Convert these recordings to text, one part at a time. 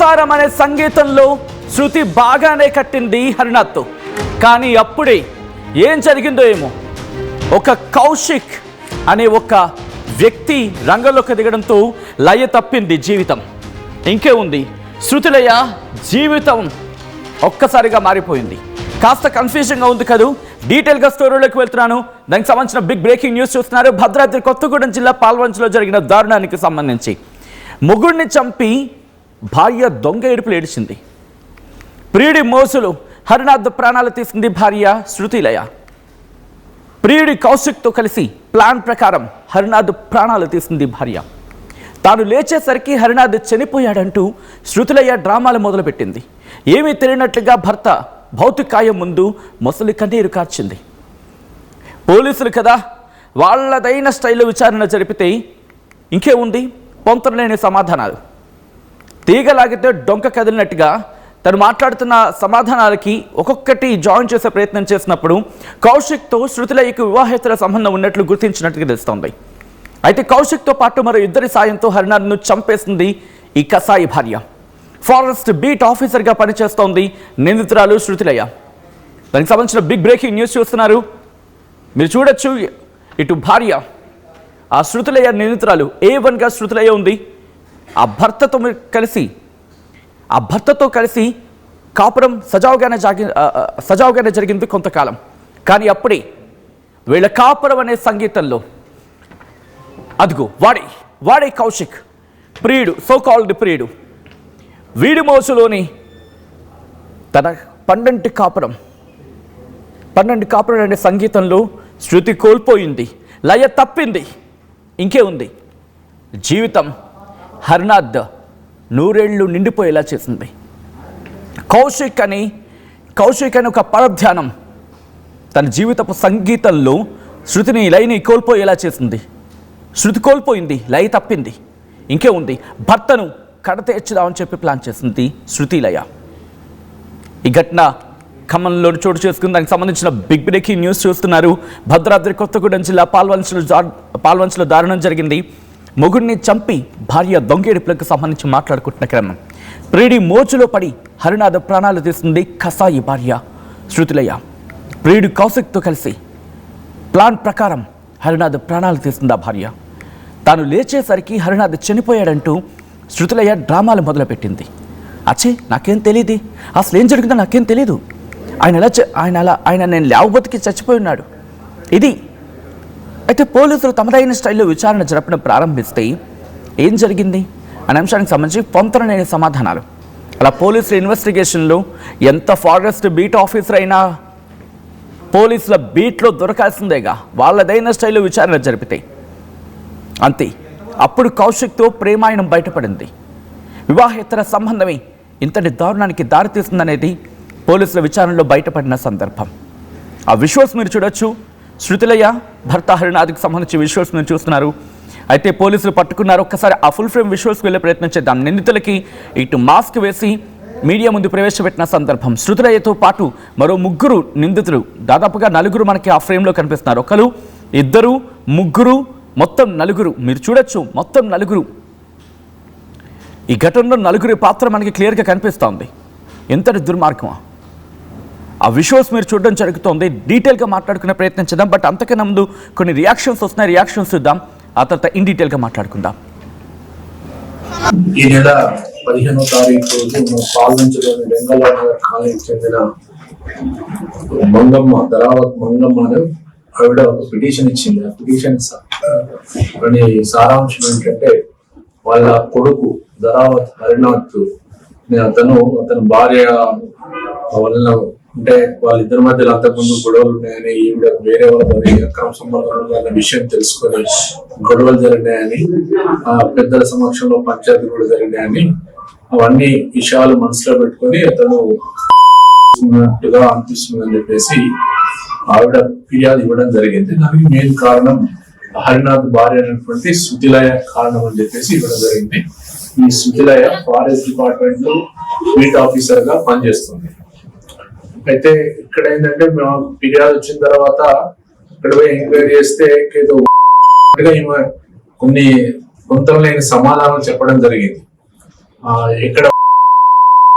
సంసారం అనే సంగీతంలో శృతి బాగానే కట్టింది హరినాథ్తో. కానీ అప్పుడే ఏం జరిగిందో ఏమో, ఒక కౌశిక్ అనే ఒక వ్యక్తి రంగంలోకి దిగడంతో లయ తప్పింది జీవితం. ఇంకే ఉంది, శృతిలయ జీవితం ఒక్కసారిగా మారిపోయింది. కాస్త కన్ఫ్యూజన్గా ఉంది కదూ. డీటెయిల్గా స్టోరీలోకి వెళ్తున్నాను. దానికి సంబంధించిన బిగ్ బ్రేకింగ్ న్యూస్ చూస్తున్నారు. భద్రాద్రి కొత్తగూడెం జిల్లా పాల్వంచలో జరిగిన దారుణానికి సంబంధించి మొగుడిని చంపి భార్య దొంగ ఏడుపులు ఏడిచింది. ప్రియుడి మోసులు హరినాథ్ ప్రాణాలు తీసింది భార్య శృతిలయ. ప్రియుడి కౌశిక్తో కలిసి ప్లాన్ ప్రకారం హరినాథ్ ప్రాణాలు తీసింది భార్య. తాను లేచేసరికి హరినాథ్ చనిపోయాడంటూ శృతిలయ డ్రామాలు మొదలుపెట్టింది. ఏమీ తెలియనట్లుగా భర్త భౌతికాయం ముందు మొసలి కన్నీరు కార్చింది. పోలీసులు కదా, వాళ్ళదైన స్టైల్లో విచారణ జరిపితే ఇంకే ఉంది, పొంతనలేని సమాధానాలు. తీగలాగితే డొంక కదిలినట్టుగా తను మాట్లాడుతున్న సమాధానాలకి ఒక్కొక్కటి జాయిన్ చేసే ప్రయత్నం చేసినప్పుడు కౌశిక్తో శృతిలయకు వివాహేతర సంబంధం ఉన్నట్లు గుర్తించినట్టుగా తెలుస్తోంది. అయితే కౌశిక్తో పాటు మరో ఇద్దరి సాయంతో హరినాథ్ను చంపేసింది ఈ కసాయి భార్య. ఫారెస్ట్ బీట్ ఆఫీసర్గా పనిచేస్తోంది నిందితురాలు శృతిలయ. దానికి సంబంధించిన బిగ్ బ్రేకింగ్ న్యూస్ చూస్తున్నారు. మీరు చూడొచ్చు, ఇటు భార్య ఆ శృతిలయ నిందితురాలు A1గా శృతిలయ ఉంది. ఆ భర్తతో కలిసి కాపురం సజావుగానే జరిగింది కొంతకాలం. కానీ అప్పుడే వీళ్ళ కాపురం అనే సంగీతంలో అదుగు వాడే కౌశిక్, ప్రియుడు, సో కాల్డ్ ప్రియుడు, వీడి మోసులోని తన పన్నెండు కాపురం అనే సంగీతంలో శృతి కోల్పోయింది, లయ తప్పింది. ఇంకే ఉంది, జీవితం హరినాథ్ నూరేళ్లు నిండిపోయేలా చేసింది. కౌశిక్ అని ఒక పరధ్యానం తన జీవితపు సంగీతంలో శృతిని, లయని కోల్పోయేలా చేసింది. శృతి కోల్పోయింది, లయ తప్పింది. ఇంకే ఉంది, భర్తను కడతేర్చుదామని చెప్పి ప్లాన్ చేసింది శృతిలయ. ఈ ఘటన ఖమ్మంలో చోటు చేసుకుని దానికి సంబంధించిన బిగ్ బ్రేకింగ్ న్యూస్ చూస్తున్నారు. భద్రాద్రి కొత్తగూడెం జిల్లా పాల్వంచలో దారుణం జరిగింది. మొగుడిని చంపి భార్య దొంగేడుపులకు సంబంధించి మాట్లాడుకుంటున్న క్రమం ప్రియుడి మోచులో పడి హరినాథ్ ప్రాణాలు తీస్తుంది కసాయి భార్య శృతిలయ. ప్రియుడి కౌశిక్తో కలిసి ప్లాన్ ప్రకారం హరినాథ్ ప్రాణాలు తీస్తుంది ఆ భార్య. తాను లేచేసరికి హరినాథ్ చనిపోయాడంటూ శృతిలయ డ్రామాలు మొదలుపెట్టింది. నాకేం తెలియదు, అసలు ఏం జరిగిందో నాకేం తెలియదు, ఆయన నేను లేవబతికి చచ్చిపోయి ఉన్నాడు. ఇది అయితే పోలీసులు తమదైన స్టైల్లో విచారణ జరపడం ప్రారంభిస్తే ఏం జరిగింది అనే అంశానికి సంబంధించి పొంతనలేని సమాధానాలు. అలా పోలీసుల ఇన్వెస్టిగేషన్లో ఎంత ఫారెస్ట్ బీట్ ఆఫీసర్ అయినా పోలీసుల బీట్లో దొరకాల్సిందేగా, వాళ్ళదైన స్టైల్లో విచారణ జరిపితే అంతే. అప్పుడు కౌశిక్తో ప్రేమాయణం బయటపడింది. వివాహేతర సంబంధమే ఇంతటి దారుణానికి దారితీస్తుందనేది పోలీసుల విచారణలో బయటపడిన సందర్భం. ఆ విజువల్స్ మీరు చూడొచ్చు. శృతిలయ భర్త హరినాథ్కి సంబంధించి విజువల్స్ మీరు చూస్తున్నారు. అయితే పోలీసులు పట్టుకున్నారు. ఒక్కసారి ఆ ఫుల్ ఫ్రేమ్ విజువల్స్కి వెళ్ళే ప్రయత్నం చేద్దాం. నిందితులకి ఇటు మాస్క్ వేసి మీడియా ముందు ప్రవేశపెట్టిన సందర్భం. శృతిలయతో పాటు మరో ముగ్గురు నిందితులు, దాదాపుగా నలుగురు మనకి ఆ ఫ్రేమ్లో కనిపిస్తున్నారు. ఒకరు, ఇద్దరు, ముగ్గురు, మొత్తం నలుగురు. మీరు చూడొచ్చు, మొత్తం నలుగురు. ఈ ఘటనలో నలుగురి పాత్ర మనకి క్లియర్గా కనిపిస్తోంది. ఎంతటి దుర్మార్గమా ఆ విజువల్స్ మీరు చూడడం జరుగుతోంది. డీటెయిల్గా మాట్లాడుకునే ప్రయత్నం చేద్దాం. బట్ అంతకన్నా ముందు కొన్ని రియాక్షన్స్ వస్తున్నాయి, రియాక్షన్స్ చూద్దాం. ఆ తర్వాత ఇన్ డీటెయిల్గా మాట్లాడుకుందాం. ఈ నెల 15వ తారీఖు రోజు పాల్వంచలోని వెంగళనగర్ కాలనీకి చెందిన ధరావత్ మంగమ్మ ఆవిడ ఒక పిటిషన్ ఇచ్చింది. ఆ పిటిషన్ సారాంశం ఏంటంటే, వాళ్ళ కొడుకు ధరావత్ హరినాథ్ అతని భార్య వల్ల, అంటే వాళ్ళిద్దరి మధ్యలో అంతకుముందు గొడవలు ఉన్నాయని, ఈవిడ వేరే వాళ్ళ అక్రమ సంబంధాలు అన్న విషయం తెలుసుకొని గొడవలు జరిగినాయని, ఆ పెద్దల సమక్షంలో పంచాయతీ కూడా జరిగినాయని, అవన్నీ విషయాలు మనసులో పెట్టుకొని అతను అనిపిస్తుందని చెప్పేసి ఆవిడ ఫిర్యాదు ఇవ్వడం జరిగింది. దానికి మెయిన్ కారణం హరినాథ్ భార్య అయినటువంటి శృతిలయ కారణం అని చెప్పేసి ఇవ్వడం జరిగింది. ఈ శృతిలయ ఫారెస్ట్ డిపార్ట్మెంట్ లో బీట్ ఆఫీసర్ గా పనిచేస్తుంది. అయితే ఇక్కడ ఏంటంటే, మేము ఫిర్యాదు వచ్చిన తర్వాత ఇక్కడ పోయి ఎంక్వైరీ చేస్తే ఏదో కొన్ని కొంతలేని సమాధానాలు చెప్పడం జరిగింది. ఇక్కడ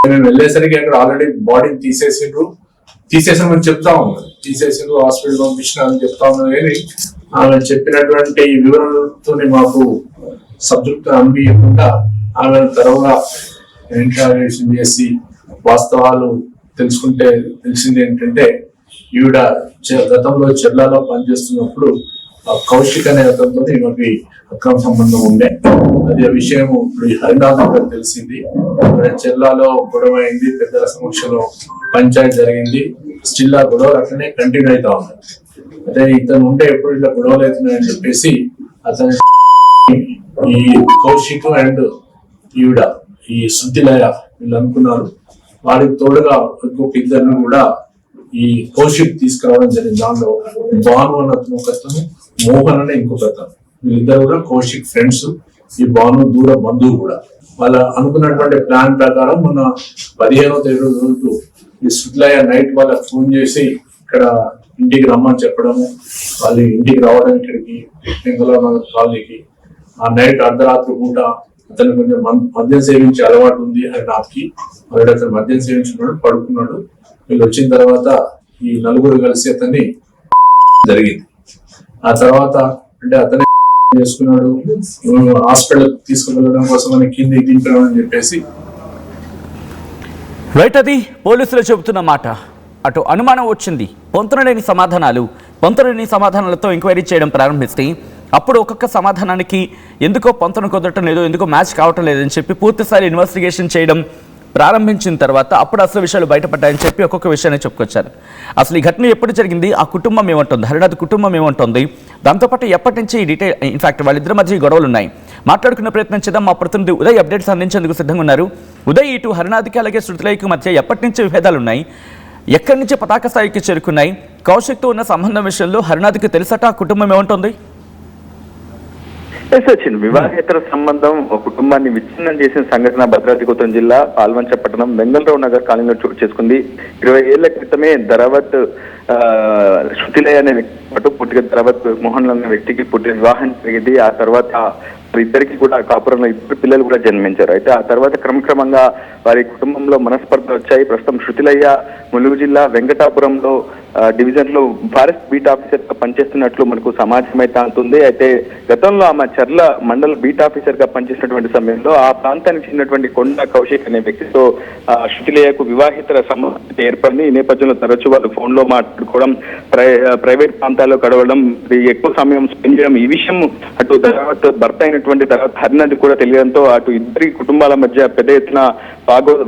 మేము వెళ్ళేసరికి అక్కడ ఆల్రెడీ బాడీని తీసేసామని చెప్తా ఉన్నారు. తీసేసిండ్రు, హాస్పిటల్ పంపించినారని చెప్తా ఉన్నారు. కానీ ఆమె చెప్పినటువంటి వివరాలతో మాకు సంతృప్తి అనిపించకుండా ఆమె తరువుగా ఇంటరాగేషన్ చేసి వాస్తవాలు తెలుసుకుంటే తెలిసింది ఏంటంటే, ఈవిడ గతంలో చెర్లాలో పనిచేస్తున్నప్పుడు కౌశిక్ అనే అతనితో ఈమెకి అక్రమ సంబంధం ఉండే. అదే విషయం ఇప్పుడు హరినాథ్ గారికి తెలిసింది. చెర్లాలో గొడవ అయింది, పెద్దల సమక్షంలో పంచాయతీ జరిగింది. స్టిల్ ఆ గొడవలు అట్లనే కంటిన్యూ అవుతా ఉన్నాయి. అదే ఇతను ఉంటే ఎప్పుడు ఇట్లా గొడవలు అవుతున్నాయని చెప్పేసి అతను ఈ కౌశిక్ అండ్ ఈవిడ ఈ శుద్ధిలయ వీళ్ళు అనుకున్నారు. వారికి తోడుగా ఇంకొక ఇద్దరిని కూడా ఈ కౌశిక్ తీసుకురావడం జరిగింది. దానిలో భాను అన్న ఒకతను, మోహన్ అనే ఇంకొక అతను, వీళ్ళిద్దరు కూడా కౌశిక్ ఫ్రెండ్స్. ఈ భాను దూర బంధువు కూడా. వాళ్ళ అనుకున్నటువంటి ప్లాన్ ప్రకారం మొన్న 15వ తేదీ రోజు ఈ శుద్ధిలయ నైట్ వాళ్ళకి ఫోన్ చేసి ఇక్కడ ఇంటికి రమ్మని చెప్పడము, వాళ్ళు ఇంటికి రావడం ఇక్కడికి బెంగళూరు కాలనీకి. ఆ నైట్ అర్ధరాత్రి పూట అతను కొంచెం మద్యం సేవించే అలవాటు ఉంది హరినాథ్కి. ఆల్రెడీ అతను మద్యం సేవించున్నాడు, పడుకున్నాడు. వీళ్ళు వచ్చిన తర్వాత ఈ నలుగురు కలిసి అతన్ని జరిగింది. ఆ తర్వాత అంటే అతనే చేసుకున్నాడు, హాస్పిటల్ తీసుకువెళ్ళడం కోసం అని కిందికి దింపడం అని చెప్పేసి. రైట్, అది పోలీసులు చెబుతున్న మాట. అటు అనుమానం వచ్చింది, పొంతనలేని సమాధానాలతో ఎంక్వైరీ చేయడం ప్రారంభిస్తే అప్పుడు ఒక్కొక్క సమాధానానికి ఎందుకో పొంతన కుదరటం లేదు, ఎందుకో మ్యాచ్ కావటం లేదని చెప్పి పూర్తిస్థాయి ఇన్వెస్టిగేషన్ చేయడం ప్రారంభించిన తర్వాత అప్పుడు అసలు విషయాలు బయటపడ్డాయని చెప్పి ఒక్కొక్క విషయాన్ని చెప్పుకొచ్చారు. అసలు ఈ ఘటన ఎప్పుడు జరిగింది, ఆ కుటుంబం ఏమంటుంది, హరినాథ్ కుటుంబం ఏమంటుంది, దాంతోపాటు ఎప్పటి నుంచి ఈ డీటెయిల్, ఇన్ఫాక్ట్ వాళ్ళిద్దరి మధ్య గొడవలు ఉన్నాయి, మాట్లాడుకునే ప్రయత్నం చేద్దాం. మా ప్రతినిధి ఉదయ్ అప్డేట్స్ అందించేందుకు సిద్ధంగా ఉన్నారు. ఉదయ్, ఇటు హరినాథ్కి అలాగే శృతిలయకి మధ్య ఎప్పటి నుంచి విభేదాలు ఉన్నాయి, ఎక్కడి నుంచి పతాక స్థాయికి చేరుకున్నాయి, కౌశిక్తో ఉన్న సంబంధం విషయంలో హరినాథ్కి తెలుసట, ఆ కుటుంబం ఏమంటుంది? సచిన్, వివాహేతర సంబంధం ఒక కుటుంబాన్ని విచ్ఛిన్నం చేసిన సంఘటన భద్రాద్రి కొత్తగూడెం జిల్లా పాల్వంచ పట్టణం వెంగళరావు నగర్ కాలనీలో చోటు చేసుకుంది. 20 ఏళ్ల క్రితమే ధరావత్ శృతిలయ అనే వ్యక్తి పాటు పుట్టిన ధరావత్ మోహన్ అనే వ్యక్తికి పుట్టిన వివాహం జరిగింది. ఆ తర్వాత ఇద్దరికి కూడా కాపురంలో 2 పిల్లలు కూడా జన్మించారు. అయితే ఆ తర్వాత క్రమక్రమంగా వారి కుటుంబంలో మనస్పర్ధలు వచ్చాయి. ప్రస్తుతం శృతిలయ్య ములుగు జిల్లా వెంకటాపురంలో డివిజన్ లో ఫారెస్ట్ బీట్ ఆఫీసర్ గా పనిచేస్తున్నట్లు మనకు సమాచారం అయితే అందుతుంది. అయితే గతంలో ఆమె చర్ల మండల బీట్ ఆఫీసర్ గా పనిచేసినటువంటి సమయంలో ఆ ప్రాంతానికి చెందినటువంటి కొండ కౌశిక్ అనే వ్యక్తితో శృతిలయ్యకు వివాహితర సంబంధం ఏర్పడింది. ఈ నేపథ్యంలో తరచూ వాళ్ళు ఫోన్ లో మాట్లాడుకోవడం, ప్రైవేట్ ప్రాంతాల్లో గడవడం, ఎక్కువ సమయం స్పెండ్ చేయడం, ఈ విషయం అటు తర్వాత భర్త అయినటువంటి తర్వాత హరినాథ్ కూడా తెలియడంతో అటు ఇద్దరి కుటుంబాల మధ్య పెద్ద ఎత్తున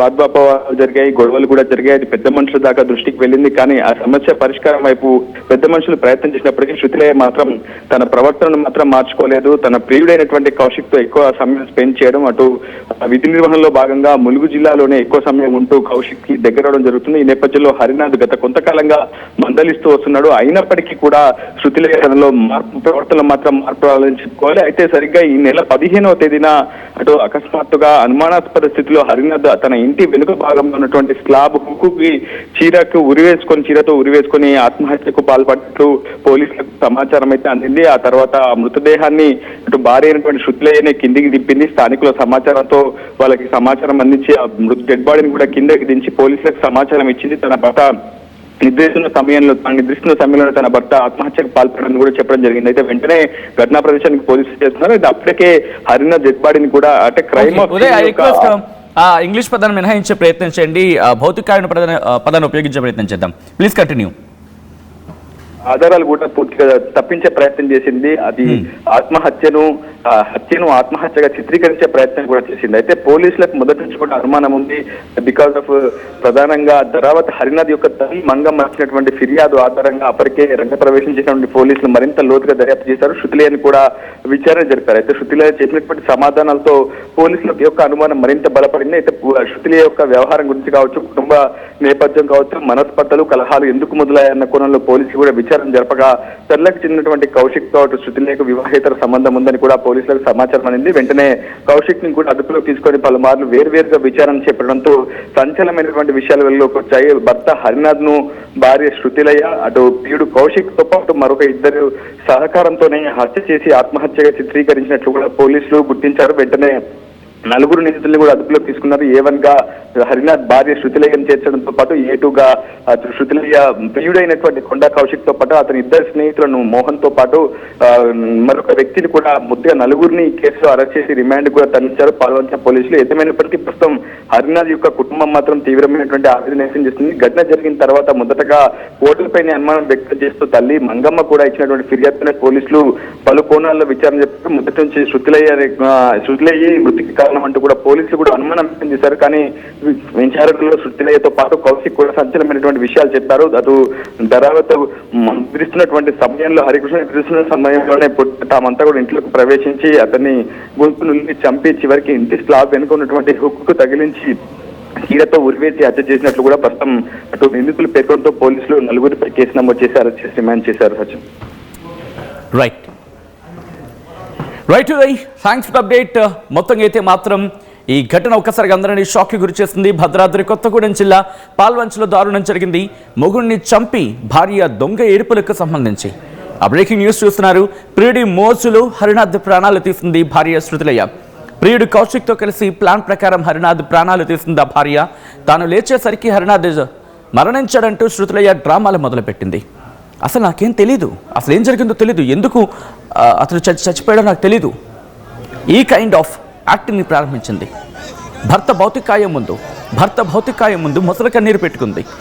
వాగ్వాపాలు జరిగాయి, గొడవలు కూడా జరిగాయి. అది పెద్ద మనుషుల దాకా దృష్టికి వెళ్ళింది. కానీ ఆ సమస్య పరిష్కారం వైపు పెద్ద మనుషులు ప్రయత్నం చేసినప్పటికీ శృతిలయ మాత్రం తన ప్రవర్తనను మాత్రం మార్చుకోలేదు. తన ప్రియుడైనటువంటి కౌశిక్ తో ఎక్కువ సమయం స్పెండ్ చేయడం, అటు విధి నిర్వహణలో భాగంగా ములుగు జిల్లాలోనే ఎక్కువ సమయం ఉంటూ కౌశిక్ కి దగ్గరవడం జరుగుతుంది. ఈ నేపథ్యంలో హరినాథ్ గత కొంతకాలంగా మందలిస్తూ వస్తున్నాడు. అయినప్పటికీ కూడా శృతిలయ తనలో ప్రవర్తనలో మాత్రం మార్పు రావాలని చెప్పుకోవాలి. అయితే సరిగ్గా ఈ నెల 15వ తేదీన అటు అకస్మాత్తుగా అనుమానాస్పద స్థితిలో హరినాథ్ తన ఇంటి వెనుక భాగంలో ఉన్నటువంటి స్లాబ్ హుక్కుకి చీరతో ఉరివేసుకొని ఆత్మహత్యకు పాల్పడినట్లు పోలీసులకు సమాచారం అయితే అందింది. ఆ తర్వాత ఆ మృతదేహాన్ని అటు భార్య అయినటువంటి శృతిలయ్యనే కిందికి దింపింది. స్థానికుల సమాచారంతో వాళ్ళకి సమాచారం అందించి ఆ డెడ్ బాడీని కూడా కిందకి దించి పోలీసులకు సమాచారం ఇచ్చింది. తన భర్త నిద్రిస్తున్న సమయంలో తన భర్త ఆత్మహత్యకు పాల్పడని కూడా చెప్పడం జరిగింది. అయితే వెంటనే ఘటనా ప్రదేశానికి పోలీసులు చేస్తున్నారు. అయితే అప్పటికే హరినాథ్ డెడ్ బాడీని కూడా అంటే క్రైమ్ ఇంగ్లీష్ పదాన్ని మినహాయించే ప్రయత్నం చేయండి, భౌతికాయన పదాన్ని ఉపయోగించే ప్రయత్నం చేద్దాం. Please continue. ఆధారాలు కూడా పూర్తిగా తప్పించే ప్రయత్నం చేసింది. అది హత్యను ఆత్మహత్యగా చిత్రీకరించే ప్రయత్నం కూడా చేసింది. అయితే పోలీసులకు మొదటి నుంచి కూడా అనుమానం ఉంది. బికాస్ ఆఫ్ ప్రధానంగా ధరావత్ హరినాథ్ యొక్క తల్లి మంగం వచ్చినటువంటి ఫిర్యాదు ఆధారంగా అప్పటికే రంగప్రవేశం చేసినటువంటి పోలీసులు మరింత లోతుగా దర్యాప్తు చేశారు. శృతిలయని కూడా విచారణ జరిపారు. అయితే శృతిలయ చేసినటువంటి సమాధానాలతో పోలీసుల యొక్క అనుమానం మరింత బలపడింది. అయితే శృతిలయ యొక్క వ్యవహారం గురించి కావచ్చు, కుటుంబ నేపథ్యం కావచ్చు, మనస్పర్ధలు, కలహాలు ఎందుకు మొదలయ్యాయన్న కోణంలో పోలీసులు కూడా విచారణ జరపగా చర్లకు చెందినటువంటి కౌశిక్ తో వచ్చేలేక వివాహేతర సంబంధం ఉందని కూడా పోలీసులకు సమాచారం అందింది. వెంటనే కౌశిక్ ని కూడా అదుపులోకి తీసుకొని పలుమార్లు వేరువేరుగా విచారణ చేపట్టడంతో సంచలనమైనటువంటి విషయాలు వెలుగులోకి వచ్చాయి. భర్త హరినాథ్ ను భార్య శృతిలయ, అటు ప్రియుడు కౌశిక్ తో పాటు మరొక ఇద్దరు సహకారంతోనే హత్య చేసి ఆత్మహత్యగా చిత్రీకరించినట్లు కూడా పోలీసులు గుర్తించారు. వెంటనే నలుగురు నిందితుల్ని కూడా అదుపులోకి తీసుకున్నారు. A1 గా హరినాథ్ భార్య శృతిలయ్యను చేర్చడంతో పాటు A2 గా శృతిలయ్య ప్రియుడైనటువంటి కొండా కౌశిక్ తో పాటు అతని ఇద్దరు స్నేహితులను మోహన్ తో పాటు మరొక వ్యక్తిని కూడా ముద్దుగా నలుగురిని కేసులో అరెస్ట్ చేసి రిమాండ్ కూడా తరలించారు పాల్వంచ పోలీసులు. ఏదేమైనప్పటికీ ప్రస్తుతం హరినాథ్ యొక్క కుటుంబం మాత్రం తీవ్రమైనటువంటి ఆవేదన వ్యక్తం చేస్తుంది. ఘటన జరిగిన తర్వాత మొదటగా కోర్టులపైన అనుమానం వ్యక్తం చేస్తూ తల్లి మంగమ్మ కూడా ఇచ్చినటువంటి ఫిర్యాదుతోనే పోలీసులు పలు కోణాల్లో విచారణ చెప్పారు. మొదటి నుంచి శృతిలయ్య మృతికి కారణం అంటూ కూడా పోలీసులు కూడా అనుమానం వ్యక్తం చేశారు. కానీ విచారణలో శృతిలయ్యతో పాటు కౌశిక్ కూడా సంచలనమైనటువంటి విషయాలు చెప్పారు. అటు ధరావత్ నిద్రిస్తున్నటువంటి సమయంలో హరికృష్ణ నిద్రిస్తున్న సమయంలోనే తామంతా కూడా ఇంట్లోకి ప్రవేశించి అతన్ని గొంతు నుండి చంపి చివరికి ఇంటి స్లాబ్ వెనుక ఉన్నటువంటి హుక్కు తగిలించి కీలతో ఉరివేసి హత్య చేసినట్లు కూడా ప్రస్తుతం అటు నిందితులు పేర్కొనడంతో పోలీసులు నలుగురిపై కేసు నమోదు చేసి అరెస్ట్ చేసి రిమాండ్ చేశారు. Sachin right thanks for update. మొత్తంగా అయితే మాత్రం ఈ ఘటన ఒక్కసారిగా అందరినీ షాక్కి గురి చేస్తుంది. భద్రాద్రి కొత్తగూడెం జిల్లా పాల్వంచలో దారుణం జరిగింది. మొగుడిని చంపి భార్య దొంగ ఏడుపులకు సంబంధించి ఆ బ్రేకింగ్ న్యూస్ చూస్తున్నారు. ప్రియుడి మోజులో హరినాథ్ ప్రాణాలు తీసింది భార్య శృతిలయ్య. ప్రియుడు కౌశిక్తో కలిసి ప్లాన్ ప్రకారం హరినాథ్ ప్రాణాలు తీసింది ఆ భార్య. తాను లేచేసరికి హరినాథ్ మరణించాడంటూ శృతిలయ్య డ్రామాలు మొదలుపెట్టింది. అసలు నాకేం తెలీదు, అసలు ఏం జరిగిందో తెలీదు, ఎందుకు అతను చచ్చిపోయాడో నాకు తెలీదు. ఈ కైండ్ ఆఫ్ యాక్టింగ్ని ప్రారంభించింది. భర్త భౌతికాయం ముందు ముసలి కన్నీరు పెట్టుకుంది.